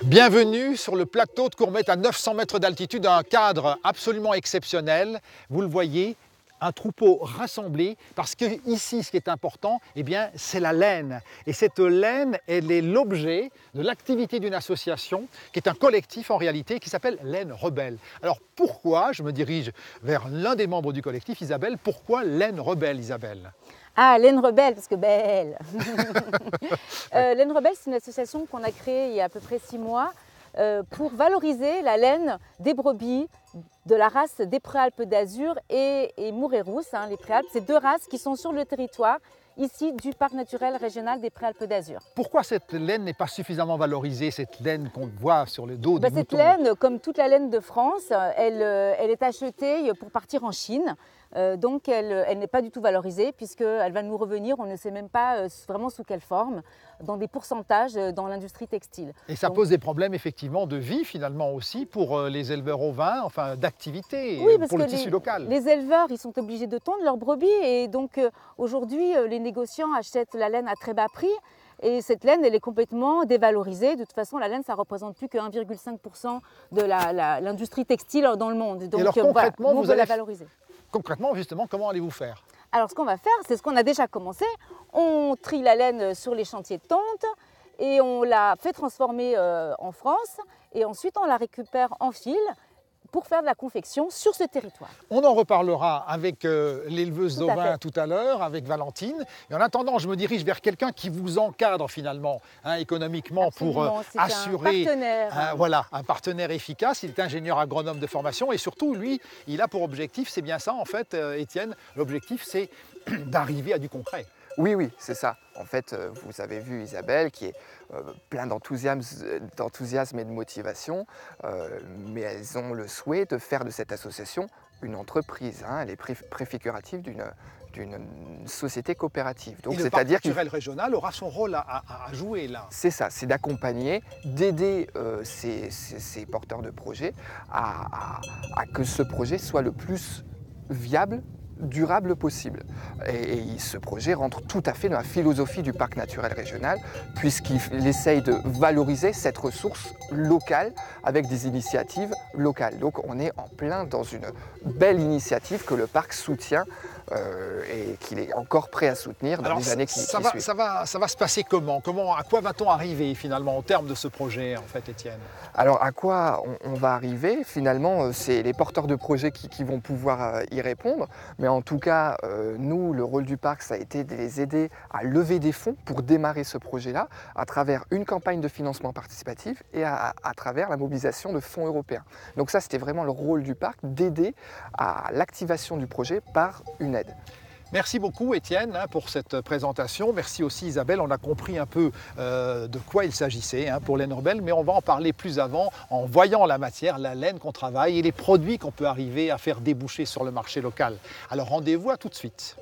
Bienvenue sur le plateau de Courmettes à 900 mètres d'altitude, un cadre absolument exceptionnel. Vous le voyez, un troupeau rassemblé, parce que ici, ce qui est important, eh bien, c'est la laine. Et cette laine, elle est l'objet de l'activité d'une association, qui est un collectif en réalité, qui s'appelle Laine Rebelle. Alors pourquoi, je me dirige vers l'un des membres du collectif, Isabelle, pourquoi Laine Rebelle, Isabelle? Ah, Laine Rebelle, parce que belle. Laine Rebelle, c'est une association qu'on a créée il y a à peu près 6 mois pour valoriser la laine des brebis de la race des Préalpes d'Azur et Mouret-Rousse. Les Préalpes, c'est deux races qui sont sur le territoire ici du parc naturel régional des Préalpes d'Azur. Pourquoi cette laine n'est pas suffisamment valorisée, cette laine qu'on voit sur le dos des moutons? Cette laine, comme toute la laine de France, elle est achetée pour partir en Chine. Donc elle n'est pas du tout valorisée puisqu'elle va nous revenir, on ne sait même pas vraiment sous quelle forme, dans des pourcentages dans l'industrie textile. Et ça pose des problèmes effectivement de vie finalement aussi pour les éleveurs ovins, enfin d'activité, oui, pour le tissu local. Les éleveurs, ils sont obligés de tondre leurs brebis et donc aujourd'hui les négociants achètent la laine à très bas prix. Et cette laine, elle est complètement dévalorisée. De toute façon, la laine, ça ne représente plus que 1,5% de l'industrie textile dans le monde. Donc, et alors concrètement, voilà, vous allez la valoriser. Concrètement, justement, comment allez-vous faire? Alors, ce qu'on va faire, c'est ce qu'on a déjà commencé. On trie la laine sur les chantiers de tonte et on la fait transformer en France. Et ensuite, on la récupère en fil pour faire de la confection sur ce territoire. On en reparlera avec l'éleveuse d'ovins tout à l'heure, avec Valentine. Et en attendant, je me dirige vers quelqu'un qui vous encadre finalement économiquement. Absolument, pour assurer un partenaire efficace. Il est ingénieur agronome de formation et surtout, lui, il a pour objectif, c'est bien ça en fait, Étienne, l'objectif c'est d'arriver à du concret. Oui, c'est ça. En fait, vous avez vu Isabelle qui est plein d'enthousiasme et de motivation, mais elles ont le souhait de faire de cette association une entreprise. Elle est préfigurative d'une société coopérative. Donc, c'est-à-dire que le parc naturel régional aura son rôle à jouer là. C'est ça, c'est d'accompagner, d'aider ces porteurs de projets à que ce projet soit le plus viable, durable possible. Et ce projet rentre tout à fait dans la philosophie du parc naturel régional puisqu'il essaye de valoriser cette ressource locale avec des initiatives locales. Donc on est en plein dans une belle initiative que le parc soutient et qu'il est encore prêt à soutenir dans les années qui suivent. Ça va se passer comment? À quoi va-t-on arriver finalement au terme de ce projet en fait, Étienne? Alors à quoi on va arriver? Finalement, c'est les porteurs de projets qui vont pouvoir y répondre. Mais en tout cas, nous, le rôle du parc, ça a été de les aider à lever des fonds pour démarrer ce projet-là à travers une campagne de financement participatif et à travers la mobilisation de fonds européens. Donc ça, c'était vraiment le rôle du parc, d'aider à l'activation du projet par une aide. Merci beaucoup Étienne pour cette présentation. Merci aussi Isabelle, on a compris un peu de quoi il s'agissait pour Laine Rebelle, mais on va en parler plus avant en voyant la matière, la laine qu'on travaille et les produits qu'on peut arriver à faire déboucher sur le marché local. Alors rendez-vous à tout de suite.